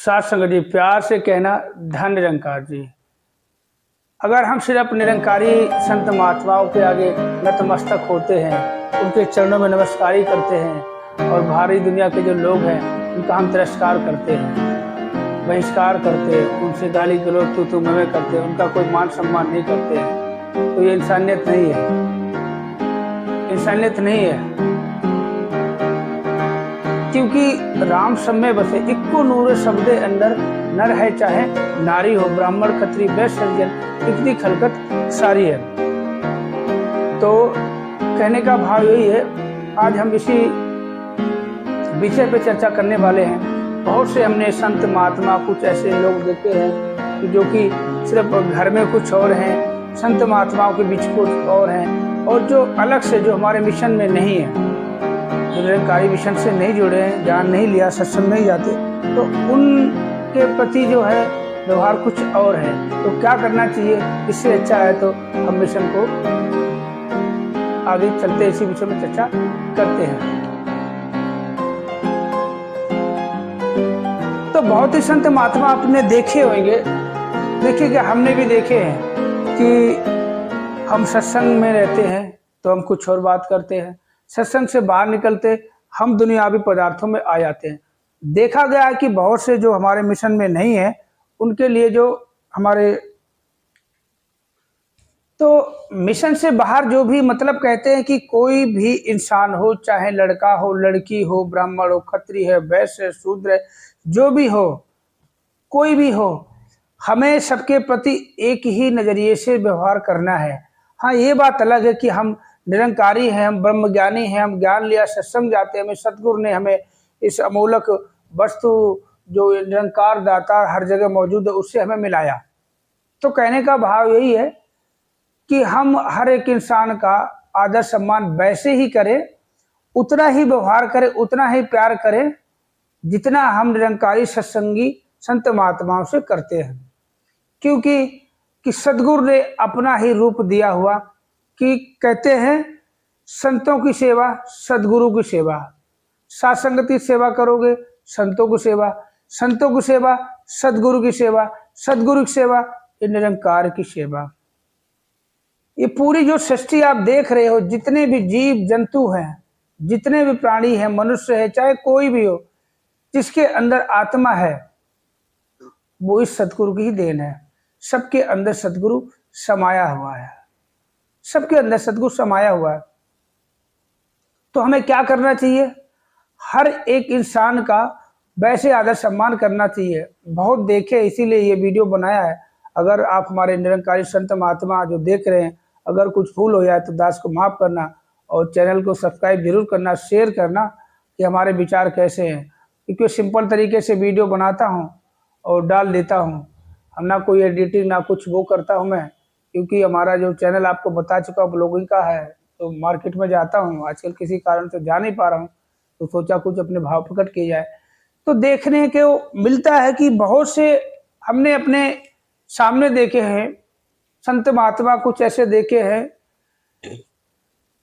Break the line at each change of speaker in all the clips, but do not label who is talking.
साथ संगत जी, प्यार से कहना धन निरंकार जी। अगर हम सिर्फ निरंकारी संत महात्माओं के आगे नतमस्तक होते हैं, उनके चरणों में नमस्कारी करते हैं और बाहरी दुनिया के जो लोग हैं उनका हम तिरस्कार करते हैं, बहिष्कार करते हैं, उनसे गाली गलौज तू मैं करते हैं, उनका कोई मान सम्मान नहीं करते हैं, तो ये इंसानियत नहीं है। इंसानियत नहीं है, क्योंकि राम सब में बसे इक्को नूर शब्दे अंदर, नर है चाहे नारी हो, ब्राह्मण क्षत्रिय वैश्य सज्जन इतनी खलकत सारी है। तो कहने का भाव यही है, आज हम इसी विषय पे चर्चा करने वाले हैं। बहुत से हमने संत महात्मा कुछ ऐसे लोग देखे हैं जो कि सिर्फ घर में कुछ और हैं, संत महात्माओं के बीच कुछ और हैं, और जो अलग से जो हमारे मिशन में नहीं है, जो निरंकारी मिशन से नहीं जुड़े हैं, ज्ञान नहीं लिया, सत्संग नहीं जाते, तो उनके प्रति जो है व्यवहार कुछ और है। तो क्या करना चाहिए, इससे अच्छा है तो हम मिशन को आगे चलते इसी विषय में चर्चा करते हैं। तो बहुत ही संत महात्मा आपने देखे होंगे, देखिए कि हमने भी देखे हैं कि हम सत्संग में रहते हैं तो हम कुछ और बात करते हैं, सत्संग से बाहर निकलते हम दुनियावी पदार्थों में आ जाते हैं। देखा गया है कि बहुत से जो हमारे मिशन में नहीं है, उनके लिए जो हमारे तो मिशन से बाहर जो भी मतलब कहते हैं कि कोई भी इंसान हो, चाहे लड़का हो, लड़की हो, ब्राह्मण हो, क्षत्रिय है, वैश्य है, शूद्र है, जो भी हो, कोई भी हो, हमें सबके प्रति एक ही नजरिए से व्यवहार करना है। हाँ, ये बात अलग है कि हम निरंकारी हैं, हम ब्रह्मज्ञानी हैं, हम ज्ञान लिया, सत्संग जाते हैं, हमें सतगुरु ने हमें इस अमूलक वस्तु जो निरंकार दाता हर जगह मौजूद है उससे हमें मिलाया। तो कहने का भाव यही है कि हम हर एक इंसान का आदर सम्मान वैसे ही करें, उतना ही व्यवहार करें, उतना ही प्यार करें जितना हम निरंकारी सत्संगी संत महात्माओं से करते हैं। क्योंकि सदगुरु ने अपना ही रूप दिया हुआ कि कहते हैं संतों की सेवा सदगुरु की सेवा, साथ संगति सेवा करोगे संतों की सेवा, संतों की सेवा सदगुरु की सेवा, सदगुरु की सेवा ये निरंकार की सेवा। ये पूरी जो सृष्टि आप देख रहे हो, जितने भी जीव जंतु हैं, जितने भी प्राणी हैं, मनुष्य है चाहे कोई भी हो, जिसके अंदर आत्मा है वो इस सदगुरु की ही देन है। सबके अंदर सदगुरु समाया हुआ है, सबके अंदर सदगुरु समाया हुआ है। तो हमें क्या करना चाहिए, हर एक इंसान का वैसे आदर सम्मान करना चाहिए। बहुत देखे इसीलिए ये वीडियो बनाया है। अगर आप हमारे निरंकारी संत महात्मा जो देख रहे हैं, अगर कुछ भूल हो जाए तो दास को माफ़ करना और चैनल को सब्सक्राइब जरूर करना, शेयर करना कि हमारे विचार कैसे हैं। क्योंकि सिंपल तरीके से वीडियो बनाता हूँ और डाल देता हूँ, हम ना कोई एडिटिंग ना कुछ वो करता हूँ मैं, क्योंकि हमारा जो चैनल आपको बता चुका ब्लॉगिंग का है। तो मार्केट में जाता हूँ आजकल, किसी कारण से जा नहीं पा रहा हूँ, तो सोचा कुछ अपने भाव प्रकट किए जाए। तो देखने के मिलता है कि बहुत से हमने अपने सामने देखे हैं संत महात्मा, कुछ ऐसे देखे हैं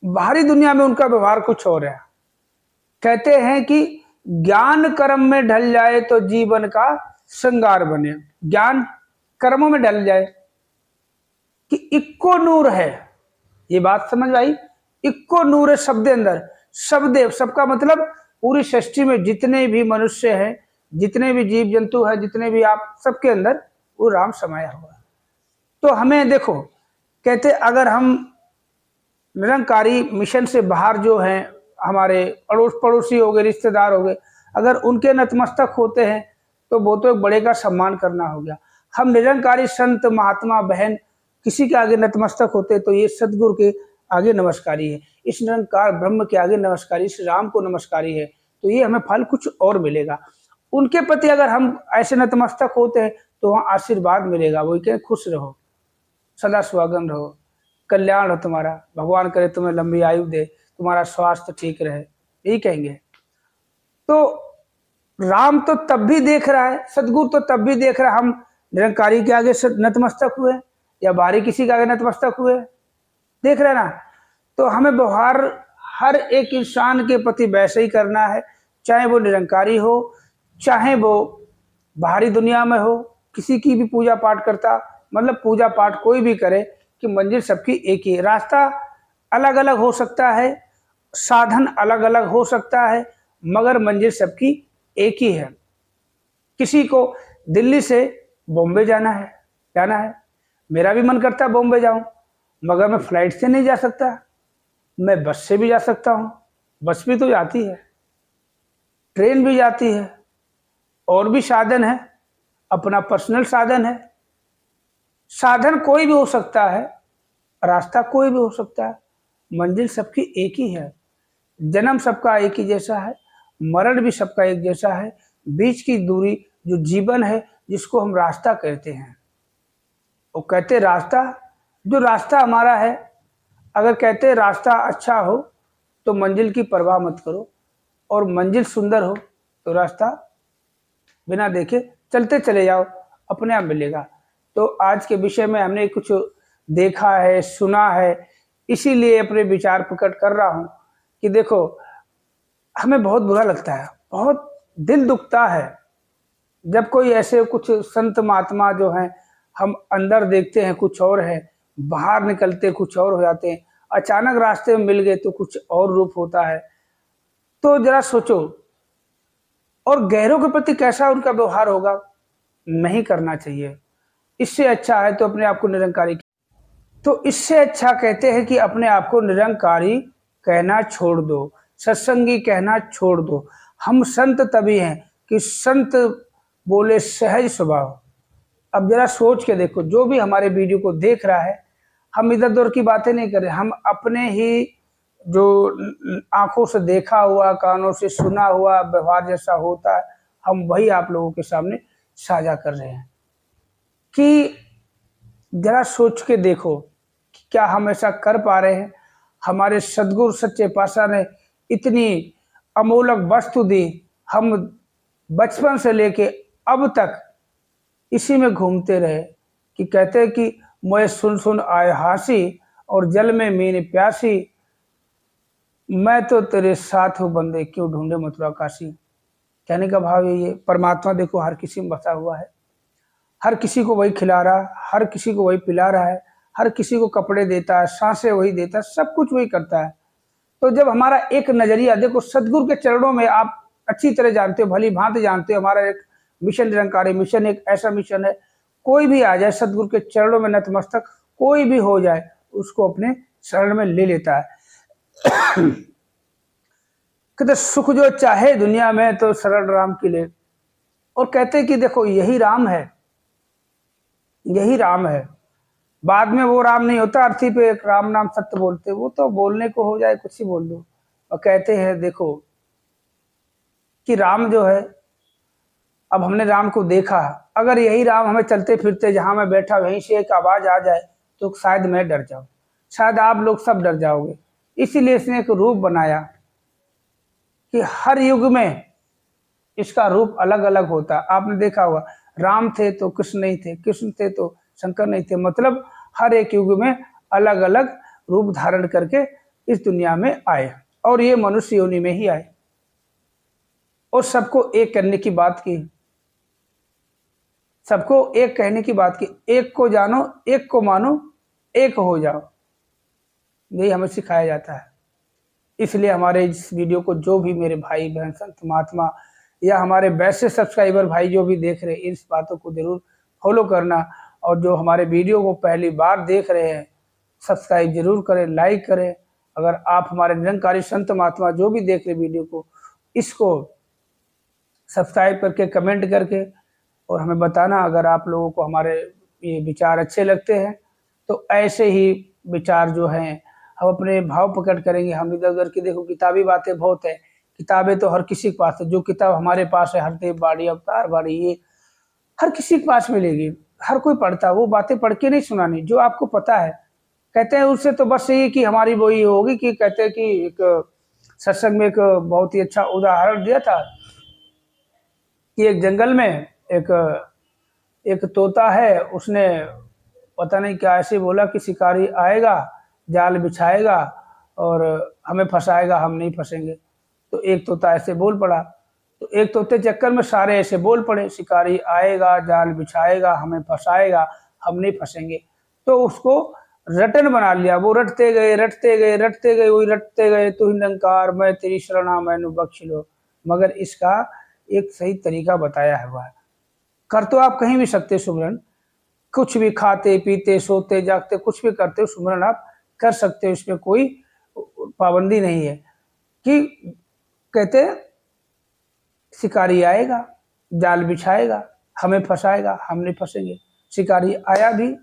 बाहरी दुनिया में उनका व्यवहार कुछ और है। कहते हैं कि ज्ञान कर्म में ढल जाए तो जीवन का श्रृंगार बने। ज्ञान कर्मों में ढल जाए कि इक्को नूर है, ये बात समझ आई। इक्को नूर है शब्द अंदर, शब्द सबका मतलब पूरी सृष्टि में जितने भी मनुष्य हैं, जितने भी जीव जंतु हैं, जितने भी आप, सबके अंदर वो राम समाया हुआ है। तो हमें देखो, कहते अगर हम निरंकारी मिशन से बाहर जो हैं, हमारे पड़ोसी हो गए, रिश्तेदार हो गए, अगर उनके नतमस्तक होते हैं तो वो तो एक बड़े का सम्मान करना हो गया। हम निरंकारी संत महात्मा बहन किसी के आगे नतमस्तक होते तो ये सदगुरु के आगे नमस्कारी है, इस निरंकार ब्रह्म के आगे नमस्कारी, इस राम को नमस्कारी है। तो ये हमें फल कुछ और मिलेगा। उनके प्रति अगर हम ऐसे नतमस्तक होते हैं तो वहाँ आशीर्वाद मिलेगा, वो कहें खुश रहो, सदा सुहागन रहो, कल्याण हो तुम्हारा, भगवान करे तुम्हें लंबी आयु दे, तुम्हारा स्वास्थ्य ठीक रहे, यही कहेंगे। तो राम तो तब भी देख रहा है, सदगुरु तो तब भी देख रहा है हम निरंकारी के आगे नतमस्तक हुए या बाहरी किसी के आगे नतमस्तक हुए, देख रहे ना। तो हमें व्यवहार हर एक इंसान के प्रति वैसे ही करना है, चाहे वो निरंकारी हो, चाहे वो बाहरी दुनिया में हो, किसी की भी पूजा पाठ करता, मतलब पूजा पाठ कोई भी करे, कि मंजिल सबकी एक ही है। रास्ता अलग अलग हो सकता है, साधन अलग अलग हो सकता है, मगर मंजिल सबकी एक ही है। किसी को दिल्ली से बॉम्बे जाना है, मेरा भी मन करता है बॉम्बे जाऊं, मगर मैं फ्लाइट से नहीं जा सकता, मैं बस से भी जा सकता हूं, बस भी तो जाती है, ट्रेन भी जाती है, और भी साधन है, अपना पर्सनल साधन है। साधन कोई भी हो सकता है, रास्ता कोई भी हो सकता है, मंजिल सबकी एक ही है। जन्म सबका एक ही जैसा है, मरण भी सबका एक जैसा है। बीच की दूरी जो जीवन है, जिसको हम रास्ता कहते हैं, वो कहते रास्ता, जो रास्ता हमारा है, अगर कहते रास्ता अच्छा हो तो मंजिल की परवाह मत करो, और मंजिल सुंदर हो तो रास्ता बिना देखे चलते चले जाओ, अपने आप मिलेगा। तो आज के विषय में हमने कुछ देखा है, सुना है, इसीलिए अपने विचार प्रकट कर रहा हूँ कि देखो, हमें बहुत बुरा लगता है, बहुत दिल दुखता है जब कोई ऐसे कुछ संत महात्मा जो हैं, हम अंदर देखते हैं कुछ और है, बाहर निकलते कुछ और हो जाते हैं, अचानक रास्ते में मिल गए तो कुछ और रूप होता है। तो जरा सोचो, और गैरों के प्रति कैसा उनका व्यवहार होगा, नहीं करना चाहिए। इससे अच्छा है तो अपने आप को निरंकारी, तो इससे अच्छा कहते हैं कि अपने आप को निरंकारी कहना छोड़ दो, सत्संगी कहना छोड़ दो। हम संत तभी हैं कि संत बोले सहज स्वभाव। अब जरा सोच के देखो, जो भी हमारे वीडियो को देख रहा है, हम इधर उधर की बातें नहीं कर रहे, हम अपने ही जो आंखों से देखा हुआ, कानों से सुना हुआ व्यवहार जैसा होता है, हम वही आप लोगों के सामने साझा कर रहे हैं। कि जरा सोच के देखो कि क्या हम ऐसा कर पा रहे हैं। हमारे सदगुरु सच्चे पातशाह ने इतनी अमोलक वस्तु दी, हम बचपन से लेके अब तक इसी में घूमते रहे, कि कहते हैं कि मैं सुन सुन आए हासी, और जल में मीन प्यासी, मैं तो तेरे साथ हूँ बंदे, क्यों ढूंढे मथुरा काशी। कहने का भाव ये परमात्मा देखो हर किसी में बसा हुआ है, हर किसी को वही खिला रहा है, हर किसी को वही पिला रहा है, हर किसी को कपड़े देता है, सांसें वही देता है, सब कुछ वही करता है। तो जब हमारा एक नजरिया देखो, सदगुरु के चरणों में आप अच्छी तरह जानते हो, भली भांति जानते हो, हमारा एक मिशन निरंकारी मिशन एक ऐसा मिशन है, कोई भी आ जाए सदगुरु के चरणों में नतमस्तक, कोई भी हो जाए, उसको अपने शरण में ले लेता है। कहते सुख जो चाहे दुनिया में तो शरण राम की ले, और कहते कि देखो यही राम है, यही राम है। बाद में वो राम नहीं होता, अर्थी पे एक राम नाम सत्य बोलते, वो तो बोलने को हो जाए कुछ ही बोल दो। और कहते हैं देखो कि राम जो है, अब हमने राम को देखा, अगर यही राम हमें चलते फिरते जहां मैं बैठा वहीं से एक आवाज आ जाए तो शायद मैं डर जाऊं, शायद आप लोग सब डर जाओगे। इसीलिए इसने एक रूप बनाया कि हर युग में इसका रूप अलग अलग होता। आपने देखा होगा, राम थे तो कृष्ण नहीं थे, कृष्ण थे तो शंकर नहीं थे, मतलब हर एक युग में अलग अलग रूप धारण करके इस दुनिया में आए, और ये मनुष्य योनि में ही आए, और सबको एक करने की बात की, सबको एक कहने की बात की, एक को जानो, एक को मानो, एक हो जाओ, यही हमें सिखाया जाता है। इसलिए हमारे इस वीडियो को जो भी मेरे भाई बहन संत महात्मा या हमारे वैसे सब्सक्राइबर भाई जो भी देख रहे हैं, इस बातों को जरूर फॉलो करना, और जो हमारे वीडियो को पहली बार देख रहे हैं, सब्सक्राइब जरूर करें, लाइक करें। अगर आप हमारे निरंकारी संत महात्मा जो भी देख रहे वीडियो को, इसको सब्सक्राइब करके कमेंट करके और हमें बताना, अगर आप लोगों को हमारे ये विचार अच्छे लगते हैं तो ऐसे ही विचार जो हैं हम अपने भाव प्रकट करेंगे। हम इधर उधर की देखो किताबी बातें बहुत है, किताबें तो हर किसी के पास है, जो किताब हमारे पास है हरदेव बाड़ी, अवतार बाड़ी, ये हर किसी के पास मिलेगी, हर कोई पढ़ता है। वो बातें पढ़ के नहीं सुनानी, जो आपको पता है। कहते हैं उससे तो बस यही कि हमारी वो ये होगी कि कहते हैं कि एक सत्संग में एक बहुत ही अच्छा उदाहरण दिया था कि एक जंगल में एक तोता है, उसने पता नहीं क्या ऐसे बोला कि शिकारी आएगा, जाल बिछाएगा और हमें फंसाएगा, हम नहीं फंसेंगे। तो एक तोता ऐसे बोल पड़ा, तो एक तोते चक्कर में सारे ऐसे बोल पड़े, शिकारी आएगा, जाल बिछाएगा, हमें फंसाएगा, हम नहीं फंसेंगे। तो उसको रटन बना लिया। वो रटते गए, रटते गए, रटते गए, वही रटते गए, तू ही निरंकार, मैं तेरी शरणा, मैनू बख्श लो। मगर इसका एक सही तरीका बताया है। वह कर तो आप कहीं भी सकते सुमरन, कुछ भी खाते पीते सोते जागते कुछ भी करते हो सुमरन आप कर सकते हो, इसमें कोई पाबंदी नहीं है। कि कहते शिकारी आएगा, जाल बिछाएगा, हमें फंसाएगा, हम नहीं फंसेंगे। शिकारी आया भी,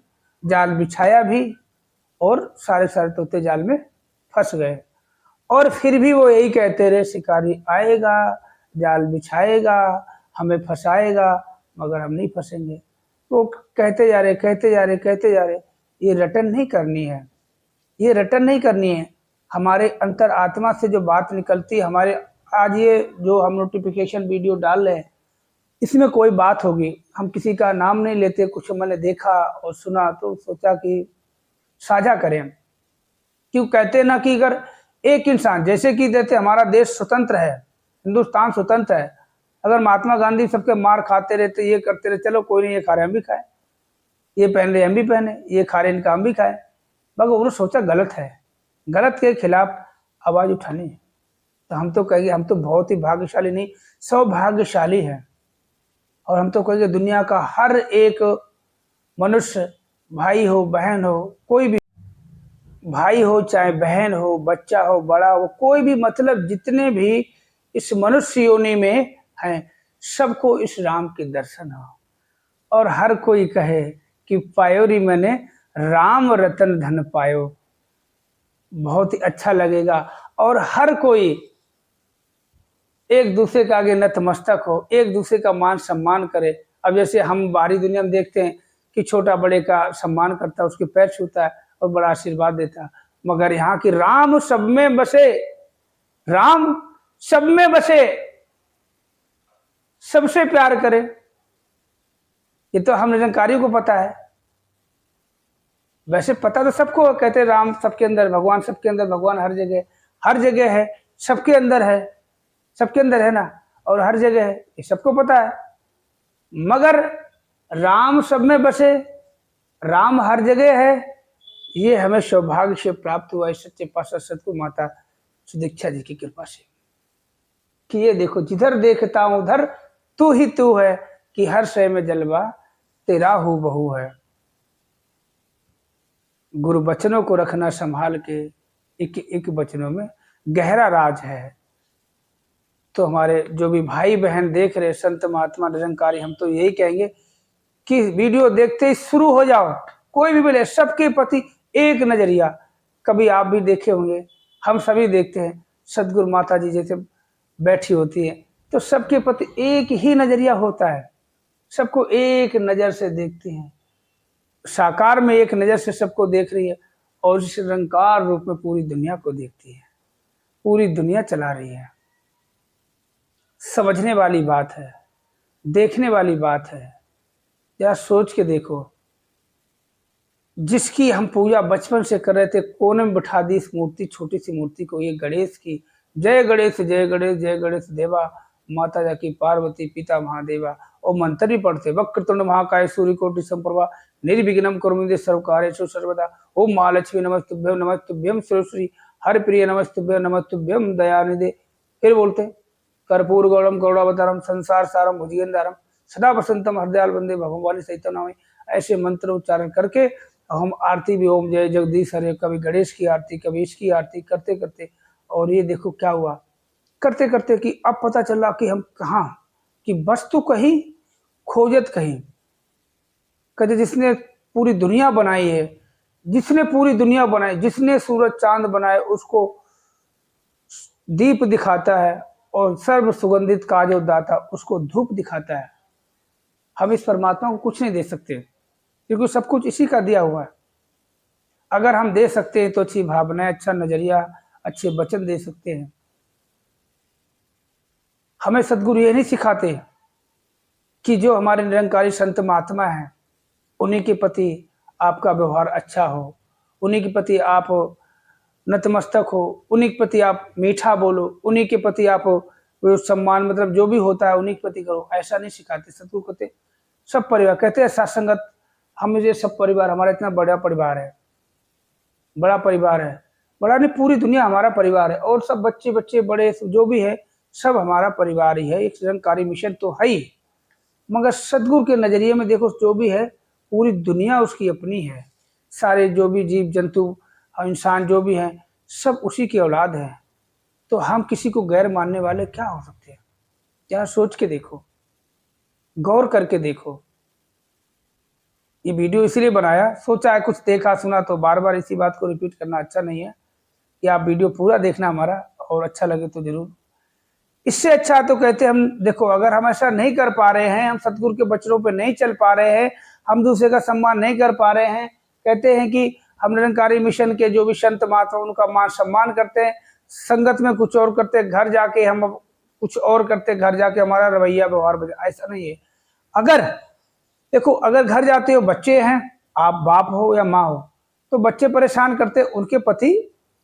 जाल बिछाया भी, और सारे सारे तोते जाल में फंस गए। और फिर भी वो यही कहते रहे, शिकारी आएगा, जाल बिछाएगा, हमें फंसाएगा, मगर हम नहीं फंसेंगे। वो कहते जा रहे, कहते जा रहे, कहते जा रहे। ये रटन नहीं करनी है, ये रटन नहीं करनी है। हमारे अंतर आत्मा से जो बात निकलती है, हमारे आज ये जो हम नोटिफिकेशन वीडियो डाल रहे हैं, इसमें कोई बात होगी, हम किसी का नाम नहीं लेते, कुछ मैंने देखा और सुना तो सोचा कि साझा करें। क्यों कहते ना कि अगर एक इंसान, जैसे कि देते हमारा देश स्वतंत्र है, हिंदुस्तान स्वतंत्र है, अगर महात्मा गांधी सबके मार खाते रहते, ये करते रहे, चलो कोई नहीं, ये खा रहे हम भी खाए, ये पहन रहे हम भी पहने, ये खा रहे इनका हम भी खाए, मगर उन्होंने सोचा गलत है, गलत के खिलाफ आवाज उठानी है। तो हम तो कहेंगे हम तो बहुत ही भाग्यशाली नहीं, सौभाग्यशाली है। और हम तो कहेंगे दुनिया का हर एक मनुष्य, भाई हो बहन हो, कोई भी भाई हो चाहे बहन हो, बच्चा हो बड़ा हो, कोई भी, मतलब जितने भी इस मनुष्य योनि में हैं, सबको इस राम के दर्शन हो। और हर कोई कहे कि पायो री मैंने राम रतन धन पायो, बहुत ही अच्छा लगेगा। और हर कोई एक दूसरे के आगे नतमस्तक हो, एक दूसरे का मान सम्मान करे। अब जैसे हम बाहरी दुनिया में देखते हैं कि छोटा बड़े का सम्मान करता है, उसके पैर छूता है और बड़ा आशीर्वाद देता है, मगर यहाँ की राम सब में बसे, राम सब में बसे, सबसे प्यार करे। ये तो हम निरंकारियों को पता है, वैसे पता तो सबको, कहते राम सबके अंदर, भगवान सबके अंदर, भगवान हर जगह है, सबके अंदर है, सबके अंदर है ना, और हर जगह है, ये सबको पता है। मगर राम सब में बसे, राम हर जगह है, ये हमें सौभाग्य से प्राप्त हुआ है सच्चे पातशाह सतगुरु माता सुदीक्षा जी की कृपा से। कि ये देखो, जिधर देखता हूं उधर तू ही तू है, कि हर शय में जलवा तेरा हूँ बहू है। गुरु बचनों को रखना संभाल के, एक एक वचनों में गहरा राज है। तो हमारे जो भी भाई बहन देख रहे, संत महात्मा निरंकारी, हम तो यही कहेंगे कि वीडियो देखते ही शुरू हो जाओ, कोई भी बोले, सबके प्रति एक नजरिया। कभी आप भी देखे होंगे, हम सभी देखते हैं, सदगुरु माता जी जैसे बैठी होती है तो सबके प्रति एक ही नजरिया होता है, सबको एक नजर से देखते हैं, साकार में एक नजर से सबको देख रही है, और इस निरंकार रूप में पूरी दुनिया को देखती है, पूरी दुनिया चला रही है। समझने वाली बात है, देखने वाली बात है। जरा सोच के देखो, जिसकी हम पूजा बचपन से कर रहे थे, कोने में बिठा दी इस मूर्ति, छोटी सी मूर्ति को, ये गणेश की। जय गणेश जय गणेश जय गणेश देवा, माता जाकी पार्वती पिता महादेवा। और मंत्र भी पढ़ते, वक्रतुंड महाकाय सूर्यकोटि समप्रभा निर्विघ्नं कुरुमे सर्वकार्येषु सर्वदा। ओम महालक्ष्मी नमस्तुभ्यं नमस्तुभ्यं सर्वश्री हर प्रिय नमस्तुभ्यं नमस्तुभ्यं दयानिधे। फिर बोलते, कर्पूर गौरम गौड़ावतारम संसार सारम भुजगेंद्रम सदा वसंतम हृदयाल वंदे भगवान सहित नामे। ऐसे मंत्र उच्चारण करके हम आरती भी, ओम जय जगदीश हरे, कभी गणेश की आरती, कभी इसकी आरती करते करते, और ये देखो क्या हुआ, करते करते कि अब पता चला कि हम कहाँ, कि वस्तु कहीं खोजत कहीं। कहते जिसने पूरी दुनिया बनाई है, जिसने पूरी दुनिया बनाई, जिसने सूरज चांद बनाए, उसको दीप दिखाता है, और सर्व सुगंधित काजो दाता उसको धूप दिखाता है। हम इस परमात्मा को कुछ नहीं दे सकते, क्योंकि सब कुछ इसी का दिया हुआ है। अगर हम दे सकते हैं तो अच्छी भावनाएं, अच्छा नजरिया, अच्छे वचन दे सकते हैं। हमें सदगुरु ये नहीं सिखाते कि जो हमारे निरंकारी संत महात्मा हैं, उन्हीं के प्रति आपका व्यवहार अच्छा हो, उन्हीं के प्रति आप नतमस्तक हो, उन्हीं के प्रति आप मीठा बोलो, उन्हीं के प्रति आप वो सम्मान मतलब जो भी होता है उन्हीं के प्रति करो, ऐसा नहीं सिखाते सतगुरु। कहते सब परिवार, कहते हैं सत्संगत, हम मुझे सब परिवार, हमारा इतना बड़ा परिवार है, बड़ा परिवार है, बड़ा नहीं पूरी दुनिया हमारा परिवार है, और सब बच्चे बच्चे बड़े जो भी है सब हमारा परिवार ही है, एक निरंकारी मिशन तो है ही। मगर सदगुरु के नजरिए में देखो जो भी है पूरी दुनिया उसकी अपनी है, सारे जो भी जीव जंतु इंसान जो भी हैं सब उसी की औलाद है। तो हम किसी को गैर मानने वाले क्या हो सकते हैं? जरा सोच के देखो, गौर करके देखो। ये वीडियो इसलिए बनाया, सोचा है कुछ देखा सुना तो बार बार इसी बात को रिपीट करना अच्छा नहीं है, कि आप वीडियो पूरा देखना हमारा, और अच्छा लगे तो जरूर। इससे अच्छा तो कहते हम देखो, अगर हम ऐसा नहीं कर पा रहे हैं, हम सतगुरु के बचनों पे नहीं चल पा रहे हैं, हम दूसरे का सम्मान नहीं कर पा रहे हैं, कहते हैं कि हम निरंकारी मिशन के जो भी संत महात्मा उनका मान सम्मान करते हैं, संगत में कुछ और करते, घर जाके हम कुछ और करते, घर जाके हमारा रवैया व्यवहार ऐसा नहीं है। अगर देखो, अगर घर जाते हो, बच्चे हैं, आप बाप हो या माँ हो, तो बच्चे परेशान करते, उनके प्रति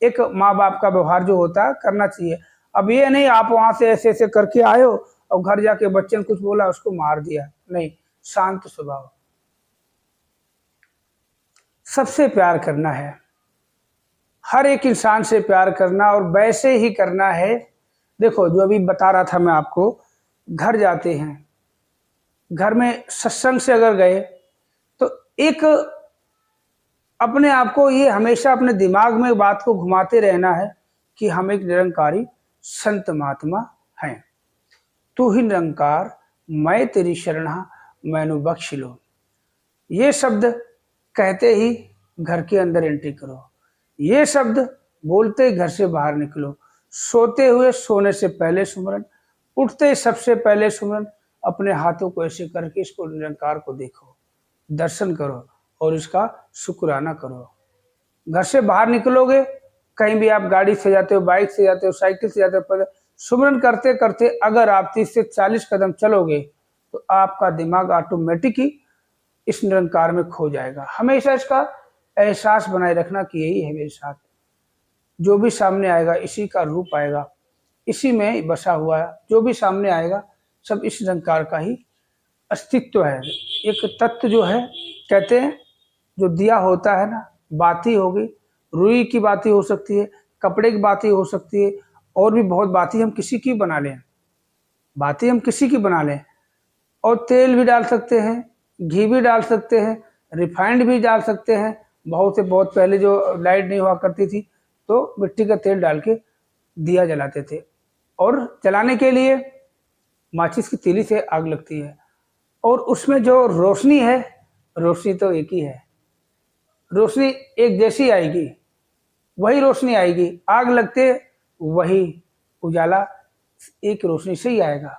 एक माँ बाप का व्यवहार जो होता है करना चाहिए। अब ये नहीं आप वहां से ऐसे ऐसे करके आए हो और घर जाके बच्चे ने कुछ बोला उसको मार दिया, नहीं, शांत स्वभाव, सबसे प्यार करना है, हर एक इंसान से प्यार करना, और वैसे ही करना है। देखो जो अभी बता रहा था मैं आपको, घर जाते हैं, घर में सत्संग से अगर गए तो एक अपने आप को ये हमेशा अपने दिमाग में बात को घुमाते रहना है कि हम एक निरंकारी संत महात्मा हैं। तू ही निरंकार, मैं तेरी शरणा, मैनू बख्श लो। ये शब्द कहते ही घर के अंदर एंट्री करो, ये शब्द बोलते ही घर से बाहर निकलो, सोते हुए सोने से पहले सुमरन, उठते ही सबसे पहले सुमरन, अपने हाथों को ऐसे करके इसको निरंकार को देखो, दर्शन करो और इसका शुक्राना करो। घर से बाहर निकलोगे, कहीं भी आप गाड़ी से जाते हो, बाइक से जाते हो, साइकिल से जाते हो, सुमरन करते करते अगर आप 30 से 40 कदम चलोगे तो आपका दिमाग ऑटोमेटिक ही इस निरंकार में खो जाएगा। हमेशा इसका एहसास बनाए रखना कि यही है मेरे साथ, जो भी सामने आएगा इसी का रूप आएगा, इसी में बसा हुआ है, जो भी सामने आएगा सब इस निरंकार का ही अस्तित्व है। एक तत्व जो है, कहते हैं जो दिया होता है ना, बाती होगी, रुई की बाती हो सकती है, कपड़े की बाती हो सकती है, और भी बहुत बाती हम किसी की बना लें, बाती हम किसी की बना लें, और तेल भी डाल सकते हैं, घी भी डाल सकते हैं, रिफाइंड भी डाल सकते हैं। बहुत पहले जो लाइट नहीं हुआ करती थी तो मिट्टी का तेल डाल के दिया जलाते थे, और जलाने के लिए माचिस की तीली से आग लगती है, और उसमें जो रोशनी है, रोशनी तो एक ही है, रोशनी एक जैसी आएगी, वही रोशनी आएगी, आग लगते वही उजाला एक रोशनी से ही आएगा।